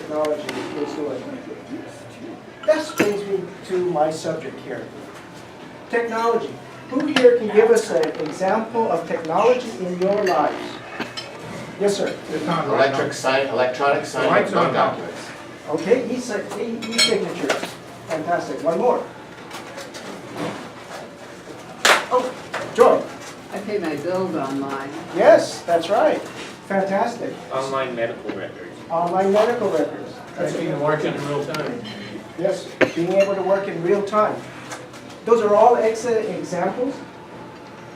technology is doing. That brings me to my subject here. Technology. Who here can give us an example of technology in your lives? Yes, sir. Electronic sign of documents. Okay, e-signatures. Fantastic. One more. Oh, Joy. I pay my bills online. Yes, that's right. Fantastic. Online medical records. Online medical records. That's being worked in real time. Yes, being able to work in real time. Those are all excellent examples.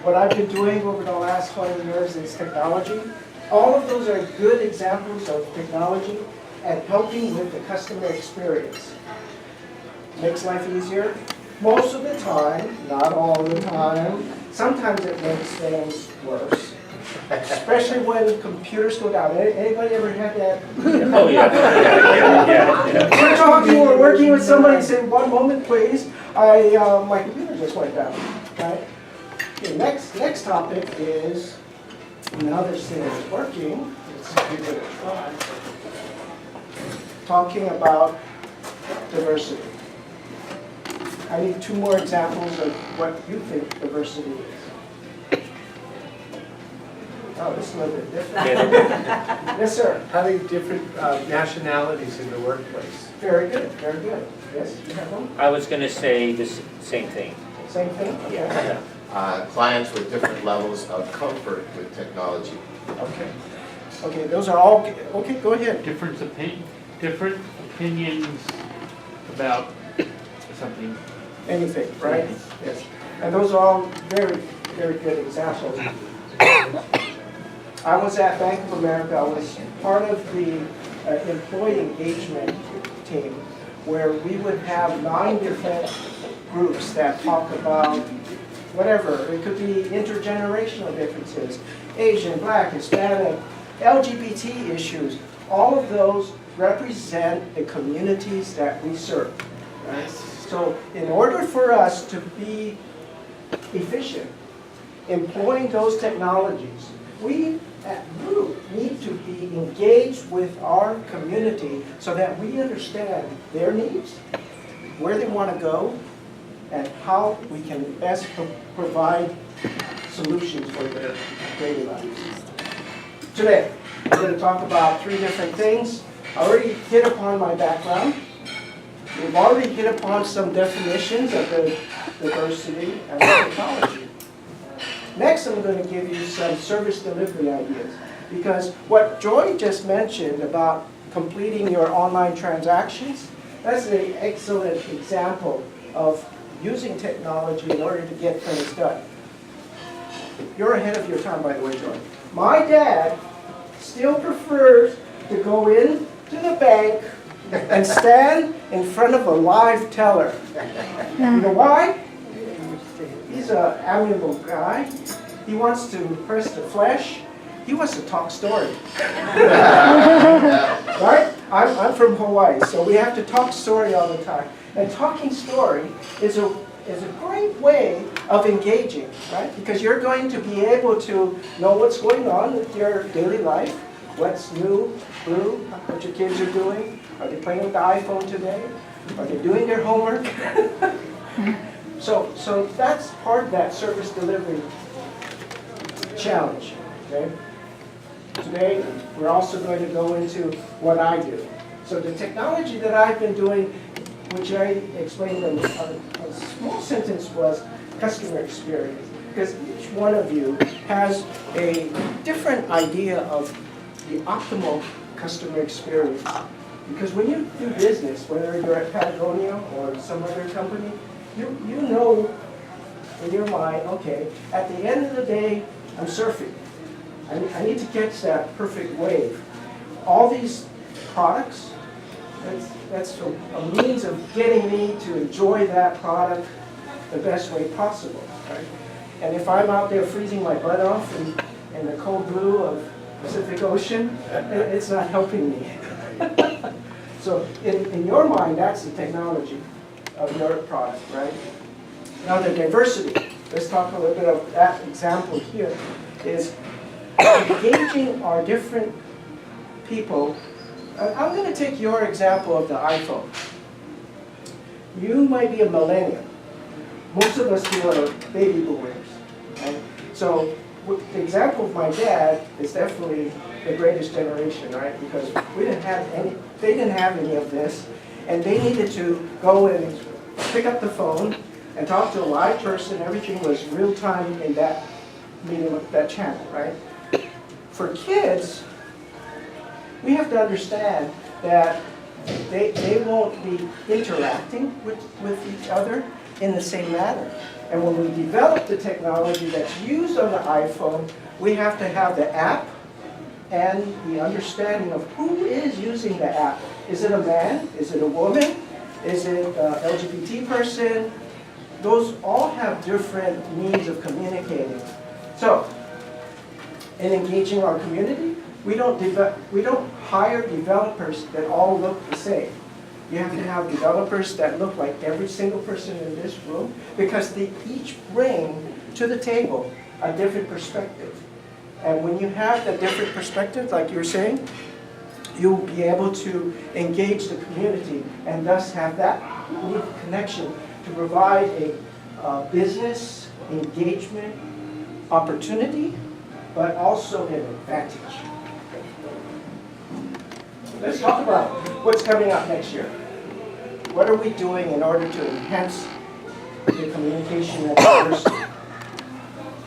What I've been doing over the last 20 years is technology. All of those are good examples of technology and helping with the customer experience. Makes life easier. Most of the time, not all the time. Sometimes it makes things worse. Especially when computers go down. Anybody ever had that? Oh, yeah. We're working with somebody and say, one moment please, my computer just went down. Okay? Okay, next topic is, now this thing is working, let's give it a try. Talking about diversity. I need 2 more examples of what you think diversity is. Oh, this is a little bit different. Yes, sir. Having different nationalities in the workplace. Very good, very good. Yes, you have one? I was going to say the same thing. Same thing? Okay. Yeah. Clients with different levels of comfort with technology. Okay. Okay, those are all, okay, go ahead. Different opinions about something. Anything, right? Yes. And those are all very, very good examples. I was at Bank of America. I was part of the employee engagement team where we would have 9 different groups that talk about whatever. It could be intergenerational differences, Asian, Black, Hispanic, LGBT issues. All of those represent the communities that we serve. Right? So in order for us to be efficient, employing those technologies, we at Group need to be engaged with our community so that we understand their needs, where they want to go, and how we can best provide solutions for their daily lives. Today, we're going to talk about 3 different things. I already hit upon my background. We've already hit upon some definitions of the diversity and technology. Next, I'm going to give you some service delivery ideas. Because what Joy just mentioned about completing your online transactions, that's an excellent example of using technology in order to get things done. You're ahead of your time, by the way, Joy. My dad still prefers to go in to the bank and stand in front of a live teller. You know why? He's an amiable guy. He wants to press the flesh. He wants to talk story. Right? I'm from Hawaii, so we have to talk story all the time. And talking story is a great way of engaging, right? Because you're going to be able to know what's going on with your daily life, what's new, what your kids are doing. Are they playing with the iPhone today? Are they doing their homework? So that's part of that service delivery challenge. Okay? Today, we're also going to go into what I do. So the technology that I've been doing, which I explained in a small sentence, was customer experience. Because each one of you has a different idea of the optimal customer experience. Because when you do business, whether you're at Patagonia or some other company, you know in your mind, okay, at the end of the day, I'm surfing. I need to catch that perfect wave. All these products, that's a means of getting me to enjoy that product the best way possible, right? And if I'm out there freezing my butt off in the cold blue of Pacific Ocean, it's not helping me. So in your mind, that's the technology of your product, right? Now the diversity, let's talk a little bit of that example here, is engaging our different people I'm going to take your example of the iPhone. You might be a millennial. Most of us here are baby boomers. Right? So the example of my dad is definitely the greatest generation, right? Because we didn't have any, they didn't have any of this, and they needed to go and pick up the phone and talk to a live person. Everything was real time in that medium, that channel, right? For kids, we have to understand that they won't be interacting with each other in the same manner. And when we develop the technology that's used on the iPhone, we have to have the app and the understanding of who is using the app. Is it a man? Is it a woman? Is it an LGBT person? Those all have different means of communicating. So, in engaging our community, we don't hire developers that all look the same. You have to have developers that look like every single person in this room, because they each bring to the table a different perspective. And when you have that different perspective, like you were saying, you'll be able to engage the community and thus have that unique connection to provide a business engagement opportunity, but also an advantage. Let's talk about what's coming up next year. What are we doing in order to enhance the communication and diversity?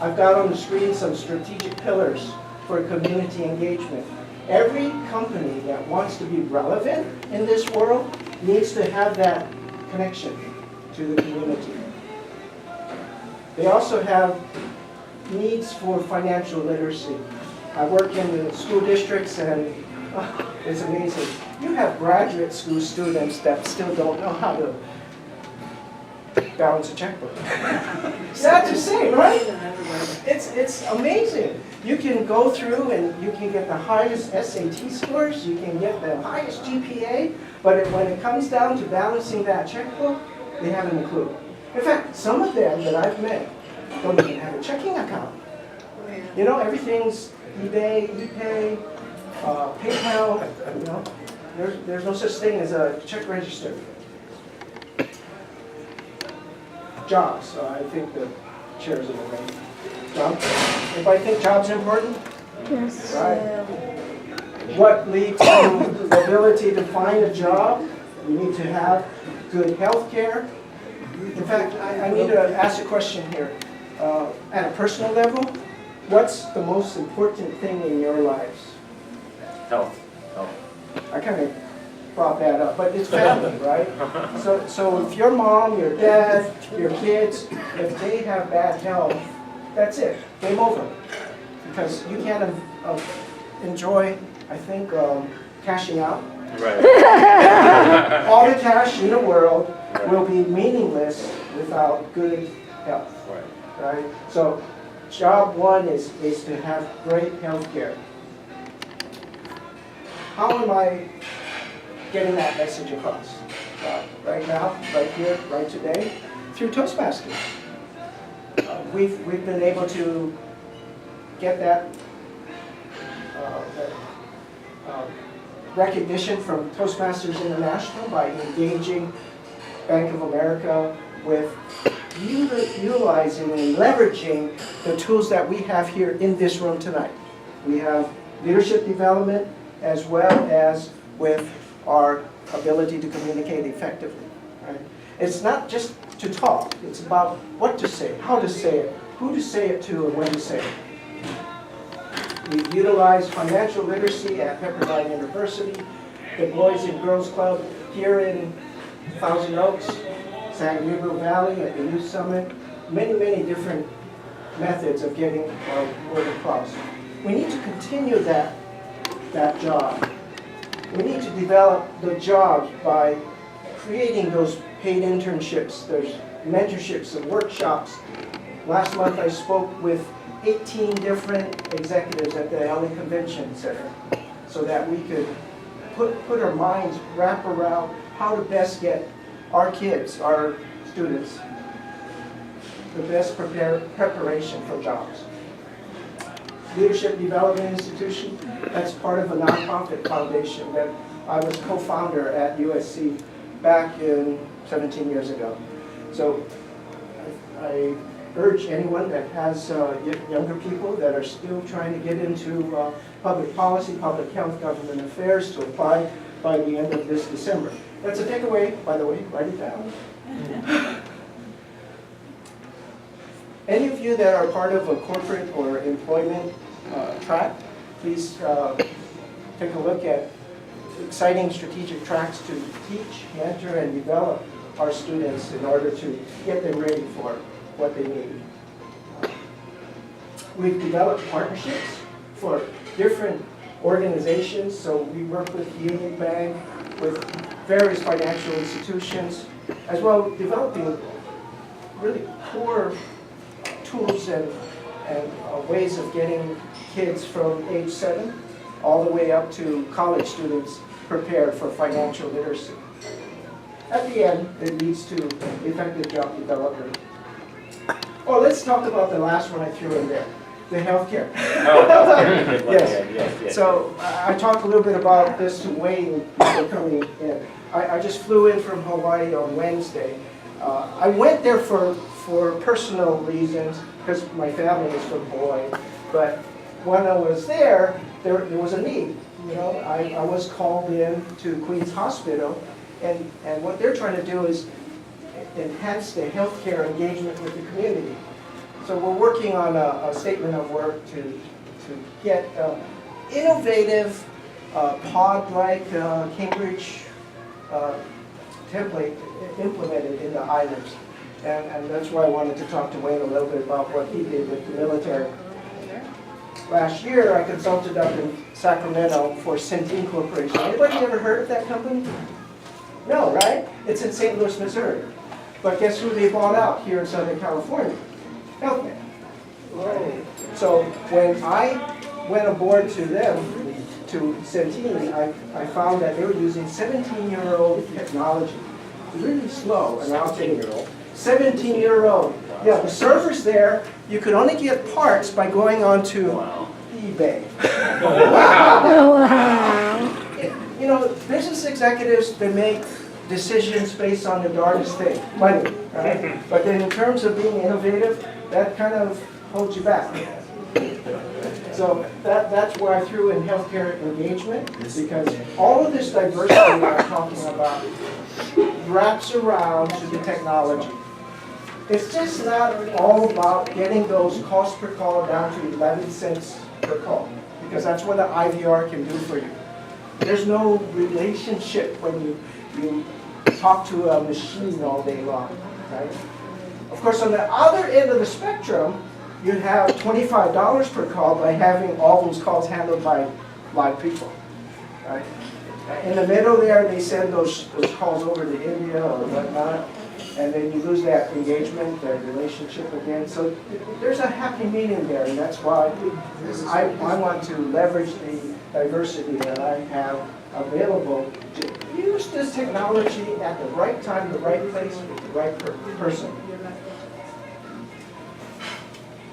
I've got on the screen some strategic pillars for community engagement. Every company that wants to be relevant in this world needs to have that connection to the community. They also have needs for financial literacy. I work in the school districts, and it's amazing. You have graduate school students that still don't know how to balance a checkbook. Sad to say, right? It's amazing. You can go through and you can get the highest SAT scores, you can get the highest GPA, but when it comes down to balancing that checkbook, they haven't a clue. In fact, some of them that I've met don't even have a checking account. You know, everything's eBay, ePay, PayPal, you know. There's no such thing as a check register. Jobs, I think the chair's in the way. Jobs. Anybody think jobs are important? Yes. Right. What leads to the ability to find a job? We need to have good health care. In fact, I need to ask a question here. At a personal level, what's the most important thing in your lives? Health. I kind of brought that up, but it's family, right? So if your mom, your dad, your kids, if they have bad health, that's it, game over. Because you can't enjoy, I think, cashing out. Right. All the cash in the world will be meaningless without good health, right? So job one is to have great health care. How am I getting that message across? Right now, right here, right today, through Toastmasters. We've been able to get that recognition from Toastmasters International by engaging Bank of America with utilizing and leveraging the tools that we have here in this room tonight. We have leadership development as well as with our ability to communicate effectively. Right? It's not just to talk, it's about what to say, how to say it, who to say it to, and when to say it. We've utilized financial literacy at Pepperdine University, the Boys and Girls Club here in Thousand Oaks, San Gabriel Valley at the Youth Summit, many different methods of getting our word across. We need to continue that job. We need to develop the jobs by creating those paid internships, there's mentorships and workshops. Last month I spoke with 18 different executives at the LA Convention Center so that we could put our minds, wrap around how to best get our kids, our students, the best preparation for jobs. Leadership Development Institution, that's part of a nonprofit foundation that I was co-founder at USC back in 17 years ago. So I urge anyone that has younger people that are still trying to get into public policy, public health, government affairs to apply by the end of this December. That's a takeaway, by the way, write it down. Any of you that are part of a corporate or employment track, please take a look at exciting strategic tracks to teach, mentor, and develop our students in order to get them ready for what they need. We've developed partnerships for different organizations, so we work with Union Bank, with various financial institutions, as well as developing really core tools and ways of getting kids from age 7 all the way up to college students prepared for financial literacy. At the end, it leads to effective job development. Oh, let's talk about the last one I threw in there, the healthcare. Oh, Yes. yes. So I talked a little bit about this to Wayne before coming in. I just flew in from Hawaii on Wednesday. I went there for personal reasons because my family is from Hawaii. But when I was there was a need. You know, I was called in to Queens Hospital, and what they're trying to do is enhance the healthcare engagement with the community. So we're working on a statement of work to get innovative pod-like Cambridge template implemented in the islands. And that's why I wanted to talk to Wayne a little bit about what he did with the military. Last year, I consulted up in Sacramento for Centene Corporation. Anybody ever heard of that company? No, right? It's in St. Louis, Missouri. But guess who they bought out here in Southern California? HealthNet. So when I went aboard to them, to Centene, I found that they were using 17-year-old technology. Really slow. And I'll tell you, 17-year-old. Yeah, the servers there, you could only get parts by going onto eBay. You know, business executives, they make decisions based on the darndest thing, money, right? But then in terms of being innovative, that kind of holds you back. So that's where I threw in healthcare engagement, because all of this diversity I'm talking about wraps around to the technology. It's just not all about getting those costs per call down to 11 cents per call, because that's what an IVR can do for you. There's no relationship when you talk to a machine all day long, right? Of course, on the other end of the spectrum, you have $25 per call by having all those calls handled by live people, right? In the middle there, they send those calls over to India or whatnot, and then you lose that engagement, that relationship again. So there's a happy medium there, and that's why I want to leverage the diversity that I have available to use this technology at the right time, the right place, with the right person.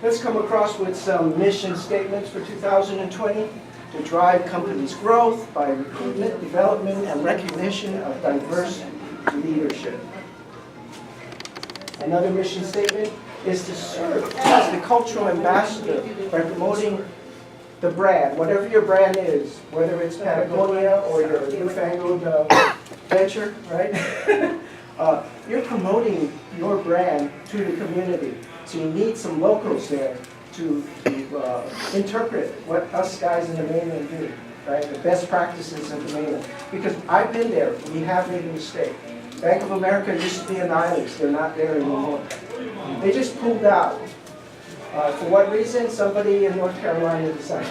Let's come across with some mission statements for 2020 to drive companies' growth by recruitment, development, and recognition of diverse leadership. Another mission statement is to serve as the cultural ambassador by promoting the brand, whatever your brand is, whether it's Patagonia or your newfangled venture, right? You're promoting your brand to the community. So you need some locals there to interpret what us guys in the mainland do, right? The best practices in the mainland. Because I've been there, we have made a mistake. Bank of America used to be an island, they're not there anymore. They just pulled out. For what reason? Somebody in North Carolina decided.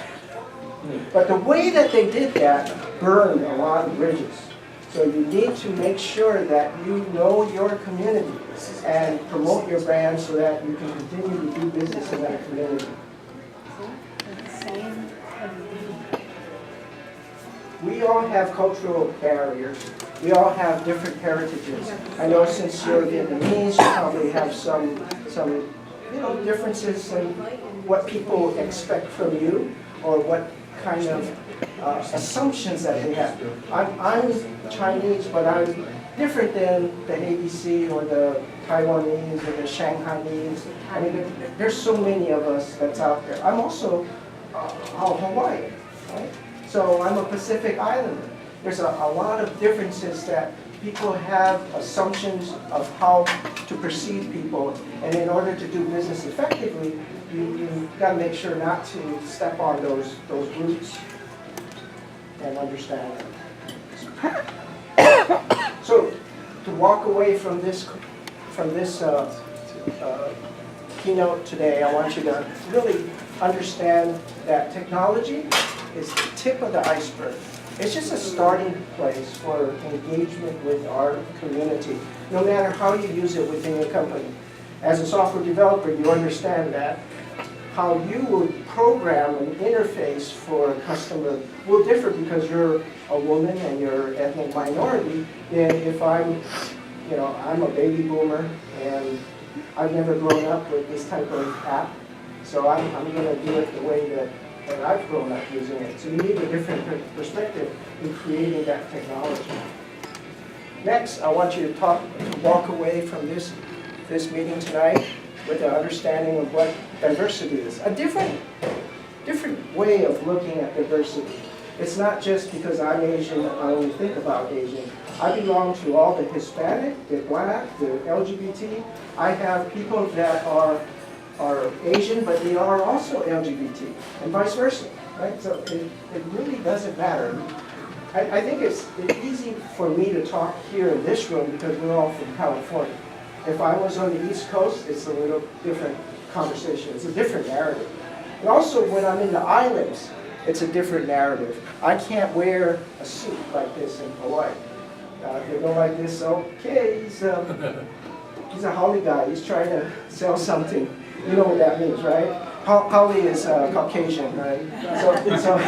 But the way that they did that burned a lot of bridges. So you need to make sure that you know your community and promote your brand so that you can continue to do business in that community. We all have cultural barriers. We all have different heritages. I know since you're Vietnamese, you probably have some differences in what people expect from you or what kind of assumptions that they have. I'm Chinese, but I'm different than the ABC or the Taiwanese or the Shanghainese. I mean, there's so many of us that's out there. I'm also Hawaiian, right? So I'm a Pacific Islander. There's a lot of differences that people have assumptions of how to perceive people, and in order to do business effectively, you've got to make sure not to step on those roots and understand them. So, to walk away from this keynote today, I want you to really understand that technology is the tip of the iceberg. It's just a starting place for engagement with our community, no matter how you use it within your company. As a software developer, you understand that how you would program an interface for a customer will differ because you're a woman and you're ethnic minority than if I'm a baby boomer and I've never grown up with this type of app. So I'm going to do it the way that I've grown up using it. So you need a different perspective in creating that technology. Next, I want you to walk away from this meeting tonight with an understanding of what diversity is. A different way of looking at diversity. It's not just because I'm Asian, I only think about Asian. I belong to all the Hispanic, the Black, the LGBT. I have people that are Asian, but they are also LGBT, and vice versa, right? So it really doesn't matter. I think it's easy for me to talk here in this room because we're all from California. If I was on the East Coast, it's a little different conversation. It's a different narrative. And also, when I'm in the islands, it's a different narrative. I can't wear a suit like this in Hawaii. They go like this, okay, he's a Holly guy. He's trying to sell something. You know what that means, right? Holly is Caucasian, right? So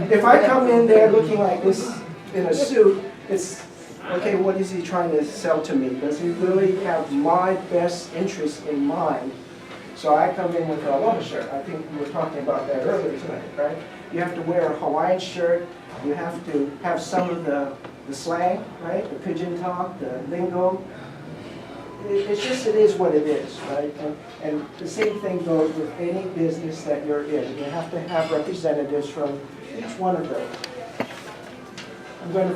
if I come in there looking like this in a suit, it's, okay, what is he trying to sell to me? Does he really have my best interest in mind? So I come in with a aloha shirt. I think we were talking about that earlier tonight, right? You have to wear a Hawaiian shirt. You have to have some of the slang, right? The pigeon talk, the lingo. It is what it is, right? And the same thing goes with any business that you're in. You have to have representatives from each one of those. I'm going to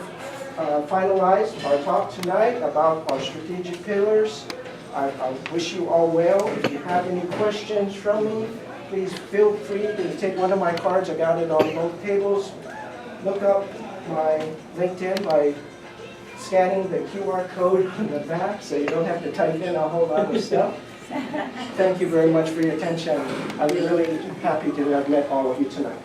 finalize our talk tonight about our strategic pillars. I wish you all well. If you have any questions from me, please feel free to take one of my cards. I got it on both tables. Look up my LinkedIn by scanning the QR code on the back so you don't have to type in a whole lot of stuff. Thank you very much for your attention. I'm really happy to have met all of you tonight.